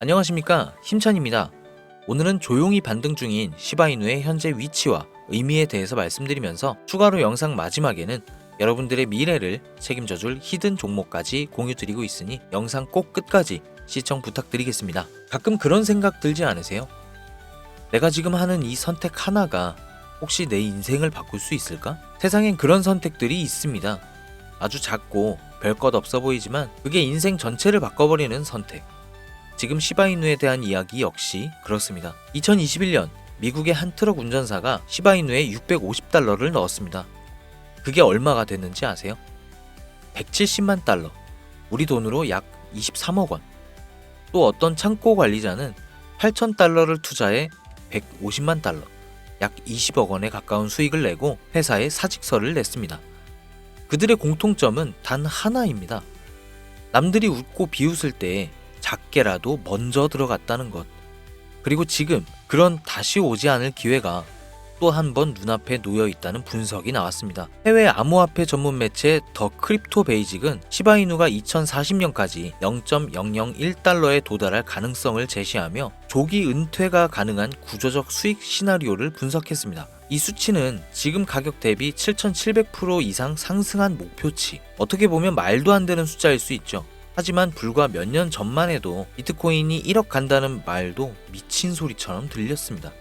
안녕하십니까, 힘찬입니다. 오늘은 조용히 반등 중인 시바이누의 현재 위치와 의미에 대해서 말씀드리면서 추가로 영상 마지막에는 여러분들의 미래를 책임져줄 히든 종목까지 공유드리고 있으니 영상 꼭 끝까지 시청 부탁드리겠습니다. 가끔 그런 생각 들지 않으세요? 내가 지금 하는 이 선택 하나가 혹시 내 인생을 바꿀 수 있을까? 세상엔 그런 선택들이 있습니다. 아주 작고 별것 없어 보이지만 그게 인생 전체를 바꿔버리는 선택. 지금 시바이누에 대한 이야기 역시 그렇습니다. 2021년 미국의 한 트럭 운전사가 시바이누에 $650를 넣었습니다. 그게 얼마가 됐는지 아세요? 170만 달러, 우리 돈으로 약 23억 원. 또 어떤 창고 관리자는 8,000달러를 투자해 150만 달러, 약 20억 원에 가까운 수익을 내고 회사에 사직서를 냈습니다. 그들의 공통점은 단 하나입니다. 남들이 웃고 비웃을 때 작게라도 먼저 들어갔다는 것. 그리고 지금 그런 다시 오지 않을 기회가 또 한 번 눈앞에 놓여 있다는 분석이 나왔습니다. 해외 암호화폐 전문 매체 더 크립토 베이직은 시바이누가 2040년까지 0.001달러에 도달할 가능성을 제시하며 조기 은퇴가 가능한 구조적 수익 시나리오를 분석했습니다. 이 수치는 지금 가격 대비 7,700% 이상 상승한 목표치. 어떻게 보면 말도 안 되는 숫자일 수 있죠. 하지만 불과 몇 년 전만 해도 비트코인이 1억 간다는 말도 미친 소리처럼 들렸습니다.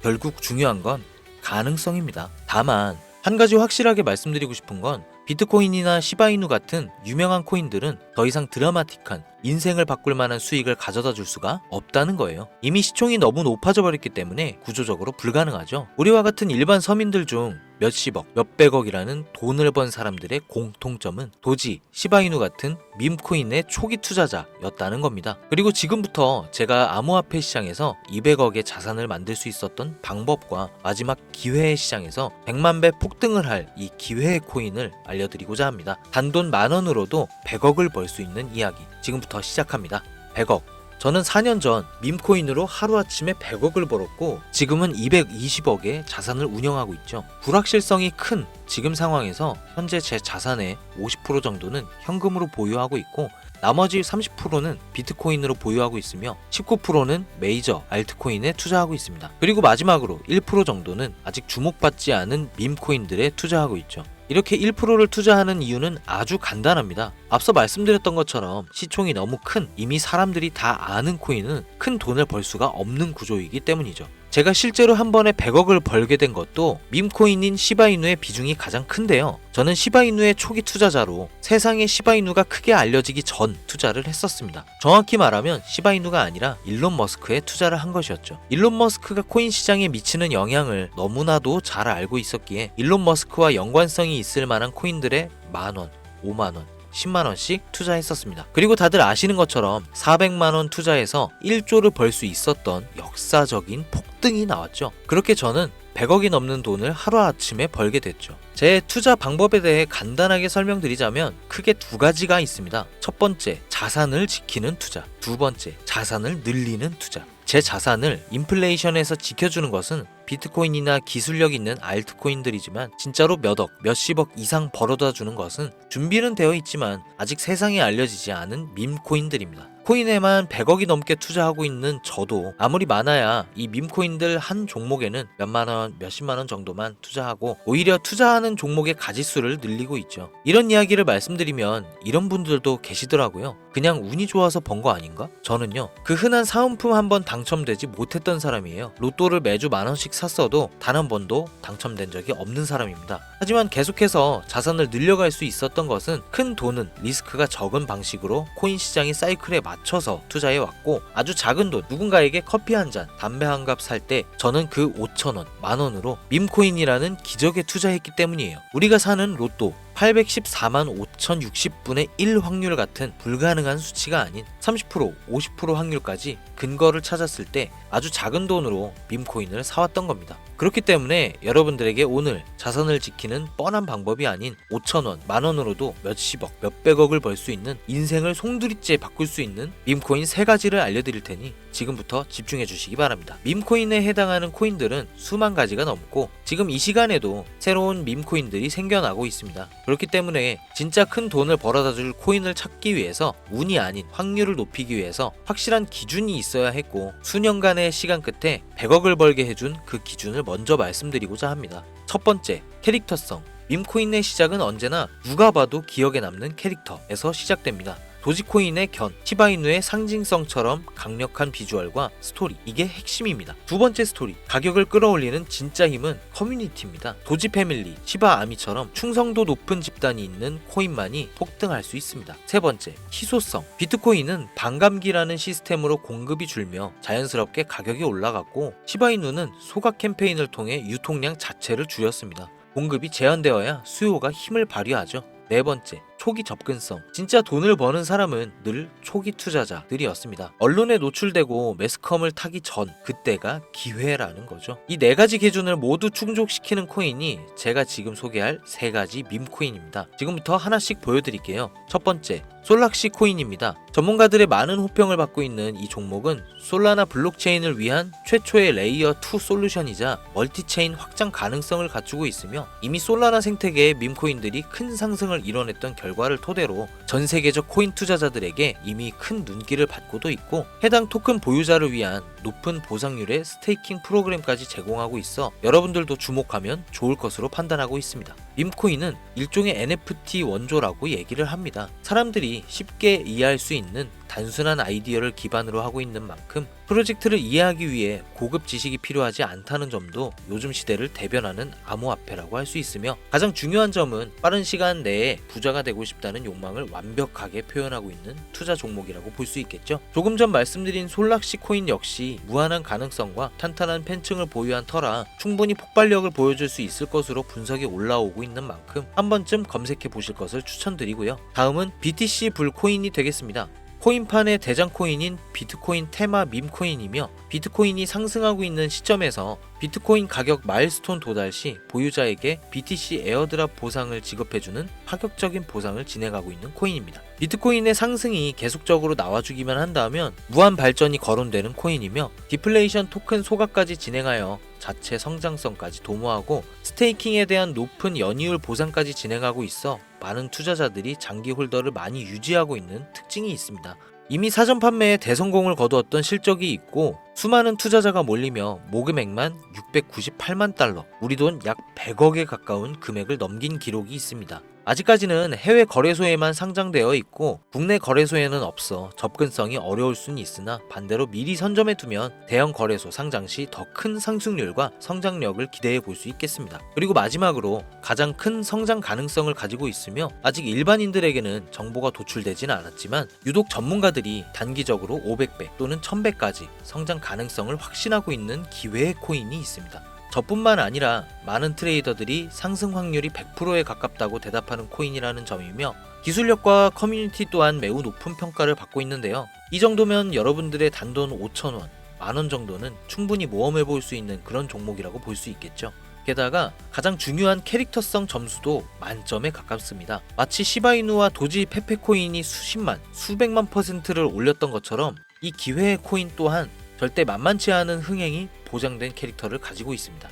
결국 중요한 건 가능성입니다. 다만 한 가지 확실하게 말씀드리고 싶은 건 비트코인이나 시바이누 같은 유명한 코인들은 더 이상 드라마틱한 인생을 바꿀 만한 수익을 가져다 줄 수가 없다는 거예요. 이미 시총이 너무 높아져 버렸기 때문에 구조적으로 불가능하죠. 우리와 같은 일반 서민들 중 몇십억, 몇백억이라는 돈을 번 사람들의 공통점은 도지, 시바이누 같은 밈코인의 초기 투자자였다는 겁니다. 그리고 지금부터 제가 암호화폐 시장에서 200억의 자산을 만들 수 있었던 방법과 마지막 기회의 시장에서 100만 배 폭등을 할 이 기회의 코인을 알려드리고자 합니다. 단돈 10,000원으로도 100억을 벌 수 있는 이야기 지금부터 시작합니다. 100억. 저는 4년 전 밈코인으로 하루아침에 100억을 벌었고 지금은 220억의 자산을 운영하고 있죠. 불확실성이 큰 지금 상황에서 현재 제 자산의 50% 정도는 현금으로 보유하고 있고 나머지 30%는 비트코인으로 보유하고 있으며 19%는 메이저 알트코인에 투자하고 있습니다. 그리고 마지막으로 1% 정도는 아직 주목받지 않은 밈코인들에 투자하고 있죠. 이렇게 1%를 투자하는 이유는 아주 간단합니다. 앞서 말씀드렸던 것처럼 시총이 너무 큰 이미 사람들이 다 아는 코인은 큰 돈을 벌 수가 없는 구조이기 때문이죠. 제가 실제로 한 번에 100억을 벌게 된 것도 밈코인인 시바이누의 비중이 가장 큰데요. 저는 시바이누의 초기 투자자로 세상에 시바이누가 크게 알려지기 전 투자를 했었습니다. 정확히 말하면 시바이누가 아니라 일론 머스크에 투자를 한 것이었죠. 일론 머스크가 코인 시장에 미치는 영향을 너무나도 잘 알고 있었기에 일론 머스크와 연관성이 있을 만한 코인들의 만원, 5만원, 10만원씩 투자했었습니다. 그리고 다들 아시는 것처럼 400만원 투자해서 1조를 벌 수 있었던 역사적인 폭등이 나왔죠. 그렇게 저는 100억이 넘는 돈을 하루아침에 벌게 됐죠. 제 투자 방법에 대해 간단하게 설명드리자면 크게 두 가지가 있습니다. 첫 번째, 자산을 지키는 투자. 두 번째, 자산을 늘리는 투자. 제 자산을 인플레이션에서 지켜주는 것은 비트코인이나 기술력 있는 알트코인들이지만 진짜로 몇억, 몇십억 이상 벌어다 주는 것은 준비는 되어 있지만 아직 세상에 알려지지 않은 밈코인들입니다. 코인에만 100억이 넘게 투자하고 있는 저도 아무리 많아야 이 밈코인들 한 종목에는 몇만원, 몇십만원 정도만 투자하고 오히려 투자하는 종목의 가지수를 늘리고 있죠. 이런 이야기를 말씀드리면 이런 분들도 계시더라고요. 그냥 운이 좋아서 번 거 아닌가? 저는요, 그 흔한 사은품 한 번 당첨되지 못했던 사람이에요. 로또를 매주 만원씩 샀어도 단 한 번도 당첨된 적이 없는 사람입니다. 하지만 계속해서 자산을 늘려갈 수 있었던 것은 큰 돈은 리스크가 적은 방식으로 코인 시장의 사이클에 맞춰서 투자해 왔고 아주 작은 돈, 누군가에게 커피 한 잔, 담배 한 갑 살 때 저는 그 5,000원, 만원으로 밈코인이라는 기적에 투자했기 때문이에요. 우리가 사는 로또 814만 5,060분의 1 확률 같은 불가능한 수치가 아닌 30%, 50% 확률까지 근거를 찾았을 때 아주 작은 돈으로 밈코인을 사왔던 겁니다. 그렇기 때문에 여러분들에게 오늘 자선을 지키는 뻔한 방법이 아닌 5,000원, 만원으로도 몇십억, 몇백억을 벌 수 있는 인생을 송두리째 바꿀 수 있는 밈코인 3가지를 알려드릴 테니 지금부터 집중해 주시기 바랍니다. 밈코인에 해당하는 코인들은 수만 가지가 넘고 지금 이 시간에도 새로운 밈코인들이 생겨나고 있습니다. 그렇기 때문에 진짜 큰 돈을 벌어다 줄 코인을 찾기 위해서 운이 아닌 확률을 높이기 위해서 확실한 기준이 있어야 했고 수년간의 시간 끝에 100억을 벌게 해준 그 기준을 먼저 말씀드리고자 합니다. 첫 번째, 캐릭터성. 밈코인의 시작은 언제나 누가 봐도 기억에 남는 캐릭터에서 시작됩니다. 도지코인의 견, 시바이누의 상징성처럼 강력한 비주얼과 스토리, 이게 핵심입니다. 두 번째 스토리, 가격을 끌어올리는 진짜 힘은 커뮤니티입니다. 도지 패밀리, 시바 아미처럼 충성도 높은 집단이 있는 코인만이 폭등할 수 있습니다. 세 번째, 희소성. 비트코인은 반감기라는 시스템으로 공급이 줄며 자연스럽게 가격이 올라갔고 시바이누는 소각 캠페인을 통해 유통량 자체를 줄였습니다. 공급이 제한되어야 수요가 힘을 발휘하죠. 네 번째, 초기 접근성. 진짜 돈을 버는 사람은 늘 초기 투자자들이었습니다. 언론에 노출되고 매스컴을 타기 전, 그때가 기회라는 거죠. 이 4가지 기준을 모두 충족시키는 코인이 제가 지금 소개할 3가지 밈코인입니다. 지금부터 하나씩 보여드릴게요. 첫 번째, 솔락시 코인입니다. 전문가들의 많은 호평을 받고 있는 이 종목은 솔라나 블록체인을 위한 최초의 레이어 2 솔루션이자 멀티체인 확장 가능성을 갖추고 있으며 이미 솔라나 생태계의 밈코인들이 큰 상승을 이뤄냈던 결과를 토대로 전 세계적 코인 투자자들에게 이미 큰 눈길을 받고도 있고 해당 토큰 보유자를 위한 높은 보상률의 스테이킹 프로그램까지 제공하고 있어 여러분들도 주목하면 좋을 것으로 판단하고 있습니다. 밈코인은 일종의 NFT 원조라고 얘기를 합니다. 사람들이 쉽게 이해할 수 있는 단순한 아이디어를 기반으로 하고 있는 만큼 프로젝트를 이해하기 위해 고급 지식이 필요하지 않다는 점도 요즘 시대를 대변하는 암호화폐라고 할 수 있으며 가장 중요한 점은 빠른 시간 내에 부자가 되고 싶다는 욕망을 완벽하게 표현하고 있는 투자 종목이라고 볼 수 있겠죠. 조금 전 말씀드린 솔락시 코인 역시 무한한 가능성과 탄탄한 팬층을 보유한 터라 충분히 폭발력을 보여줄 수 있을 것으로 분석이 올라오고 있는 만큼 한 번쯤 검색해 보실 것을 추천드리고요. 다음은 BTC 불코인이 되겠습니다. 코인판의 대장 코인인 비트코인 테마 밈코인이며 비트코인이 상승하고 있는 시점에서 비트코인 가격 마일스톤 도달 시 보유자에게 BTC 에어드랍 보상을 지급해주는 파격적인 보상을 진행하고 있는 코인입니다. 비트코인의 상승이 계속적으로 나와주기만 한다면 무한 발전이 거론되는 코인이며 디플레이션 토큰 소각까지 진행하여 자체 성장성까지 도모하고 스테이킹에 대한 높은 연이율 보상까지 진행하고 있어 많은 투자자들이 장기 홀더를 많이 유지하고 있는 특징이 있습니다. 이미 사전 판매에 대성공을 거두었던 실적이 있고 수많은 투자자가 몰리며 모금액만 698만 달러, 우리 돈 약 100억에 가까운 금액을 넘긴 기록이 있습니다. 아직까지는 해외 거래소에만 상장되어 있고 국내 거래소에는 없어 접근성이 어려울 수는 있으나 반대로 미리 선점해 두면 대형 거래소 상장 시 더 큰 상승률과 성장력을 기대해 볼 수 있겠습니다. 그리고 마지막으로 가장 큰 성장 가능성을 가지고 있으며 아직 일반인들에게는 정보가 도출되지는 않았지만 유독 전문가들이 단기적으로 500배 또는 1000배까지 성장 가능성을 확신하고 있는 기회의 코인이 있습니다. 저뿐만 아니라 많은 트레이더들이 상승 확률이 100%에 가깝다고 대답하는 코인이라는 점이며 기술력과 커뮤니티 또한 매우 높은 평가를 받고 있는데요. 이 정도면 여러분들의 단돈 5,000원, 만원 정도는 충분히 모험해 볼 수 있는 그런 종목이라고 볼 수 있겠죠. 게다가 가장 중요한 캐릭터성 점수도 만점에 가깝습니다. 마치 시바이누와 도지 페페코인이 수십만, 수백만 %를 올렸던 것처럼 이 기회의 코인 또한 절대 만만치 않은 흥행이 보장된 캐릭터를 가지고 있습니다.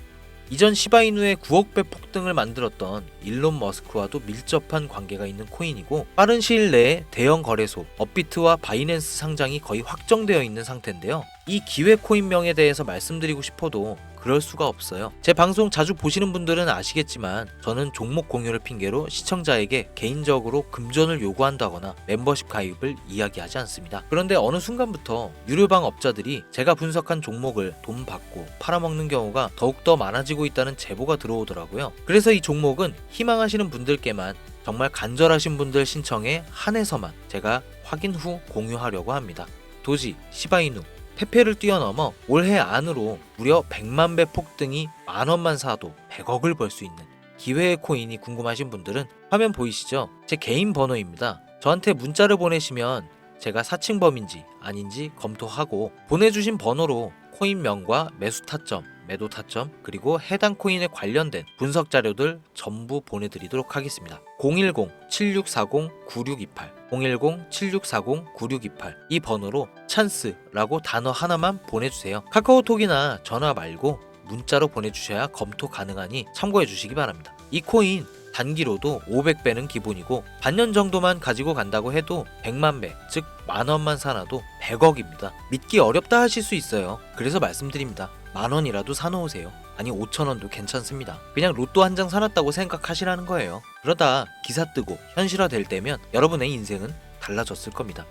이전 시바이누의 9억 배 폭등을 만들었던 일론 머스크와도 밀접한 관계가 있는 코인이고 빠른 시일 내에 대형 거래소 업비트와 바이낸스 상장이 거의 확정되어 있는 상태인데요. 이 기회 코인명에 대해서 말씀드리고 싶어도 그럴 수가 없어요. 제 방송 자주 보시는 분들은 아시겠지만 저는 종목 공유를 핑계로 시청자에게 개인적으로 금전을 요구한다거나 멤버십 가입을 이야기하지 않습니다. 그런데 어느 순간부터 유료방 업자들이 제가 분석한 종목을 돈 받고 팔아먹는 경우가 더욱더 많아지고 있다는 제보가 들어오더라고요. 그래서 이 종목은 희망하시는 분들께만 정말 간절하신 분들 신청에 한해서만 제가 확인 후 공유하려고 합니다. 도지, 시바이누, 페페를 뛰어넘어 올해 안으로 무려 100만 배 폭등이 만원만 사도 100억을 벌 수 있는 기회의 코인이 궁금하신 분들은 화면 보이시죠? 제 개인 번호입니다. 저한테 문자를 보내시면 제가 사칭범인지 아닌지 검토하고 보내주신 번호로 코인명과 매수 타점, 매도 타점, 그리고 해당 코인에 관련된 분석 자료들 전부 보내드리도록 하겠습니다. 010-7640-9628 010-7640-9628 이 번호로 찬스라고 단어 하나만 보내주세요. 카카오톡이나 전화 말고 문자로 보내주셔야 검토 가능하니 참고해 주시기 바랍니다. 이 코인 단기로도 500배는 기본이고 반년 정도만 가지고 간다고 해도 100만 배, 즉 만원만 사놔도 100억입니다. 믿기 어렵다 하실 수 있어요. 그래서 말씀드립니다. 만원이라도 사놓으세요. 아니 5천원도 괜찮습니다. 그냥 로또 한 장 사놨다고 생각하시라는 거예요. 그러다 기사 뜨고 현실화 될 때면 여러분의 인생은 달라졌을 겁니다.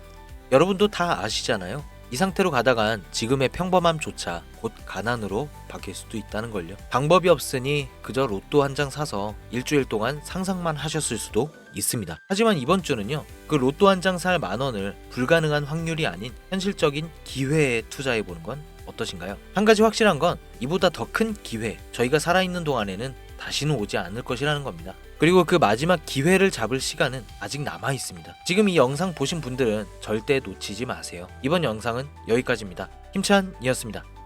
여러분도 다 아시잖아요. 이 상태로 가다간 지금의 평범함조차 곧 가난으로 바뀔 수도 있다는 걸요. 방법이 없으니 그저 로또 한 장 사서 일주일 동안 상상만 하셨을 수도 있습니다. 하지만 이번 주는요, 그 로또 한 장 살 만원을 불가능한 확률이 아닌 현실적인 기회에 투자해보는 건 어떠신가요? 한 가지 확실한 건 이보다 더 큰 기회, 저희가 살아있는 동안에는 다시는 오지 않을 것이라는 겁니다. 그리고 그 마지막 기회를 잡을 시간은 아직 남아 있습니다. 지금 이 영상 보신 분들은 절대 놓치지 마세요. 이번 영상은 여기까지입니다. 힘찬이었습니다.